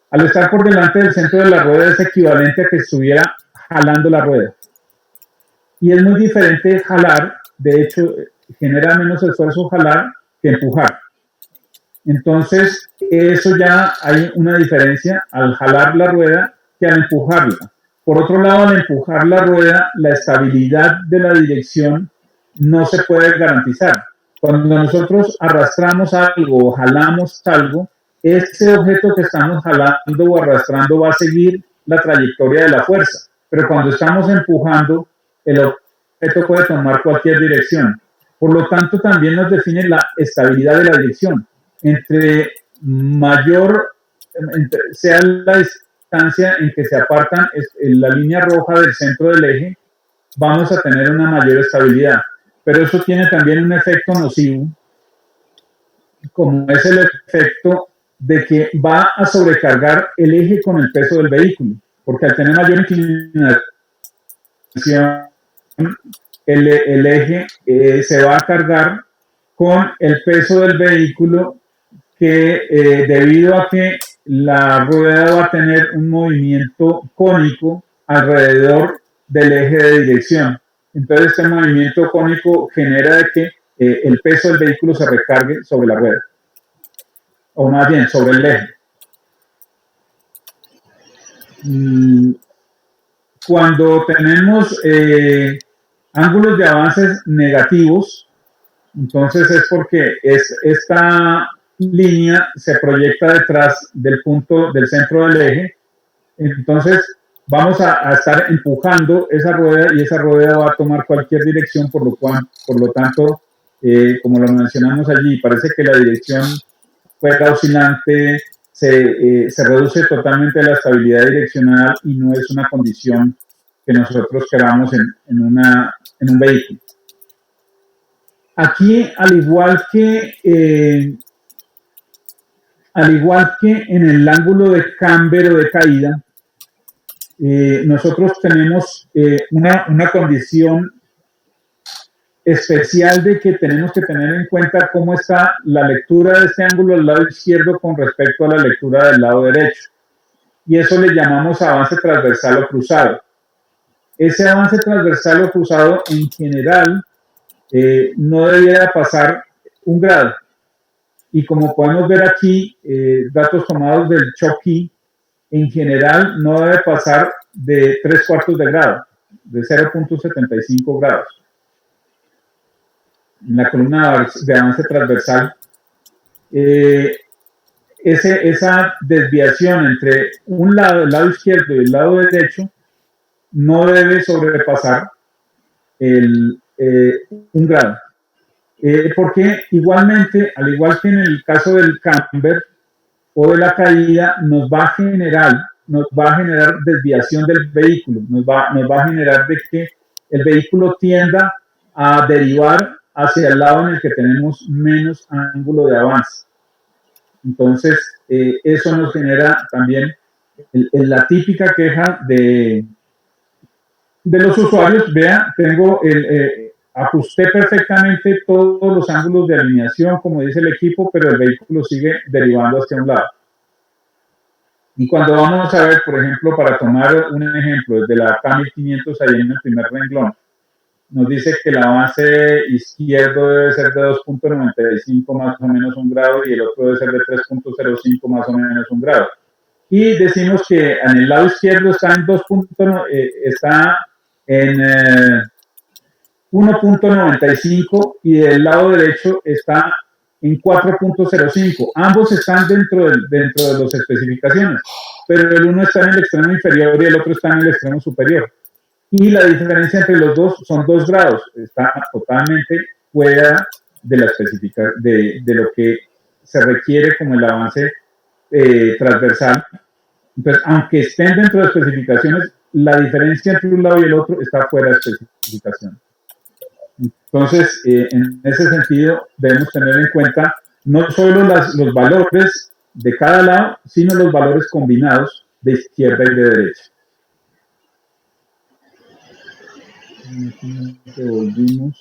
Al estar por delante del centro de la rueda es equivalente a que estuviera jalando la rueda. Y es muy diferente jalar, de hecho, genera menos esfuerzo jalar que empujar. Entonces, eso ya hay una diferencia al jalar la rueda que al empujarla. Por otro lado, al empujar la rueda, la estabilidad de la dirección no se puede garantizar. Cuando nosotros arrastramos algo o jalamos algo, ese objeto que estamos jalando o arrastrando va a seguir la trayectoria de la fuerza. Pero cuando estamos empujando, el objeto puede tomar cualquier dirección. Por lo tanto, también nos define la estabilidad de la dirección. Entre mayor sea la distancia en que se apartan la línea roja del centro del eje, vamos a tener una mayor estabilidad. Pero eso tiene también un efecto nocivo, como es el efecto de que va a sobrecargar el eje con el peso del vehículo, porque al tener mayor inclinación, el eje se va a cargar con el peso del vehículo que debido a que la rueda va a tener un movimiento cónico alrededor del eje de dirección. Entonces este movimiento cónico genera de que el peso del vehículo se recargue sobre la rueda, o más bien sobre el eje. Cuando tenemos ángulos de avances negativos, entonces es porque esta línea se proyecta detrás del punto del centro del eje. Entonces vamos a estar empujando esa rueda y esa rueda va a tomar cualquier dirección, por lo tanto, como lo mencionamos allí, parece que la dirección fuera oscilante, se reduce totalmente la estabilidad direccional y no es una condición que nosotros queramos en un vehículo. Aquí, al igual que en el ángulo de camber o de caída, nosotros tenemos una condición especial de que tenemos que tener en cuenta cómo está la lectura de este ángulo del lado izquierdo con respecto a la lectura del lado derecho. Y eso le llamamos avance transversal o cruzado. Ese avance transversal o cruzado en general no debiera pasar 1 grado. Y como podemos ver aquí, datos tomados del Choquí, en general no debe pasar de 3/4 de grado, de 0.75 grados. En la columna de avance transversal, esa desviación entre un lado, el lado izquierdo y el lado derecho, no debe sobrepasar 1 grado. Porque igualmente, al igual que en el caso del camber o de la caída, nos va a generar desviación del vehículo, nos va a generar de que el vehículo tienda a derivar hacia el lado en el que tenemos menos ángulo de avance. Entonces, eso nos genera también la típica queja de los usuarios. Vea, ajusté perfectamente todos los ángulos de alineación, como dice el equipo, pero el vehículo sigue derivando hacia un lado. Y cuando vamos a ver, por ejemplo, para tomar un ejemplo, desde la K1500 ahí en el primer renglón, nos dice que el avance izquierdo debe ser de 2.95 más o menos 1 grado y el otro debe ser de 3.05 más o menos 1 grado. Y decimos que en el lado izquierdo está en 1.95 y del lado derecho está en 4.05. Ambos están dentro de las especificaciones, pero el uno está en el extremo inferior y el otro está en el extremo superior. Y la diferencia entre los dos son 2 grados. Está totalmente fuera de la especificación, de lo que se requiere como el avance transversal. Entonces, aunque estén dentro de especificaciones, la diferencia entre un lado y el otro está fuera de especificación. Entonces, en ese sentido, debemos tener en cuenta no solo los valores de cada lado, sino los valores combinados de izquierda y de derecha. Volvimos.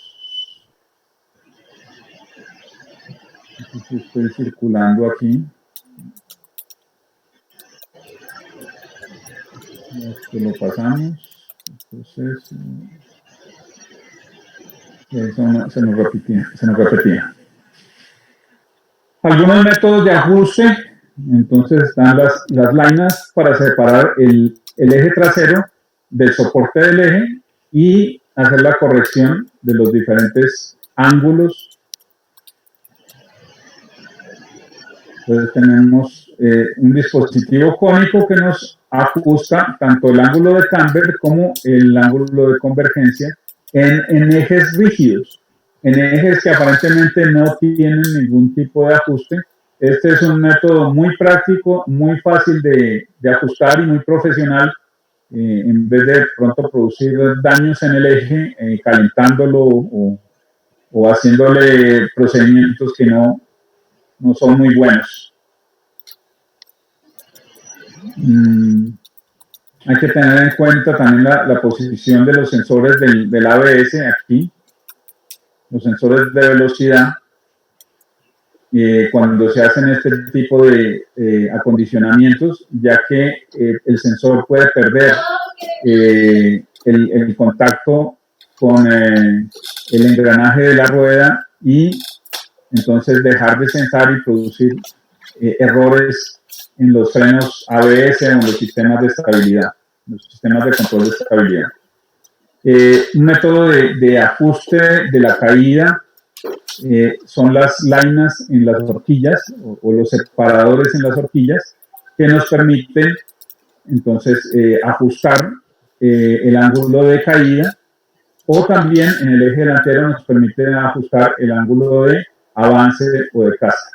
Estoy circulando aquí. Esto lo pasamos. Entonces, Se nos repetía. Algunos métodos de ajuste, entonces están las lainas para separar el eje trasero del soporte del eje y hacer la corrección de los diferentes ángulos. Entonces tenemos un dispositivo cónico que nos ajusta tanto el ángulo de camber como el ángulo de convergencia en ejes rígidos, en ejes que aparentemente no tienen ningún tipo de ajuste. Este es un método muy práctico, muy fácil de ajustar y muy profesional, en vez de pronto producir daños en el eje, calentándolo o haciéndole procedimientos que no son muy buenos. Hay que tener en cuenta también la posición de los sensores del ABS aquí, los sensores de velocidad, cuando se hacen este tipo de acondicionamientos, ya que el sensor puede perder el contacto con el engranaje de la rueda y entonces dejar de sensar y producir errores en los frenos ABS o en los sistemas de estabilidad, los sistemas de control de estabilidad. Un método de ajuste de la caída son las lainas en las horquillas o los separadores en las horquillas que nos permiten entonces ajustar el ángulo de caída, o también en el eje delantero nos permite ajustar el ángulo de avance o de caza.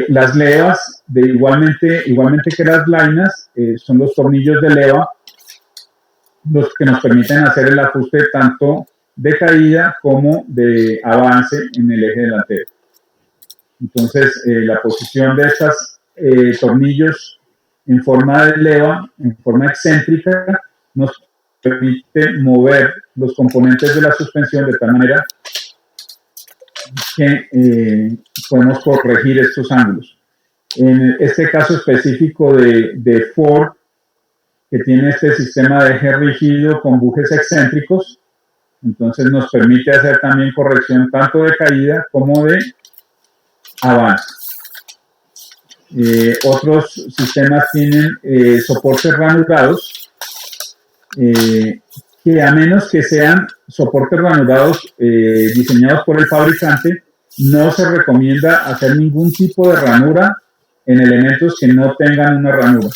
Las levas, igualmente que las lainas, son los tornillos de leva los que nos permiten hacer el ajuste tanto de caída como de avance en el eje delantero. Entonces, la posición de estos tornillos en forma de leva, en forma excéntrica, nos permite mover los componentes de la suspensión de tal manera que podemos corregir estos ángulos. En este caso específico de Ford, que tiene este sistema de eje rígido con bujes excéntricos, entonces nos permite hacer también corrección tanto de caída como de avance. Otros sistemas tienen soportes ranurados, que a menos que sean soportes ranurados diseñados por el fabricante, no se recomienda hacer ningún tipo de ranura en elementos que no tengan una ranura.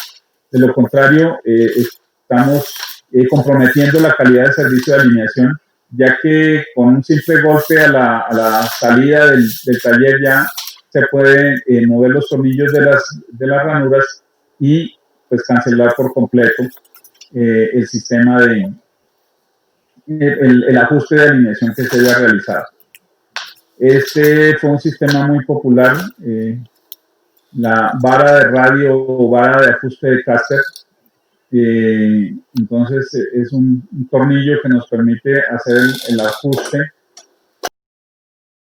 De lo contrario, estamos comprometiendo la calidad de servicio de alineación, ya que con un simple golpe a la salida del taller ya se pueden mover los tornillos de las ranuras y pues cancelar por completo el sistema el ajuste de alineación que se haya realizado. Este fue un sistema muy popular, la vara de radio o vara de ajuste de caster. Entonces es un tornillo que nos permite hacer el ajuste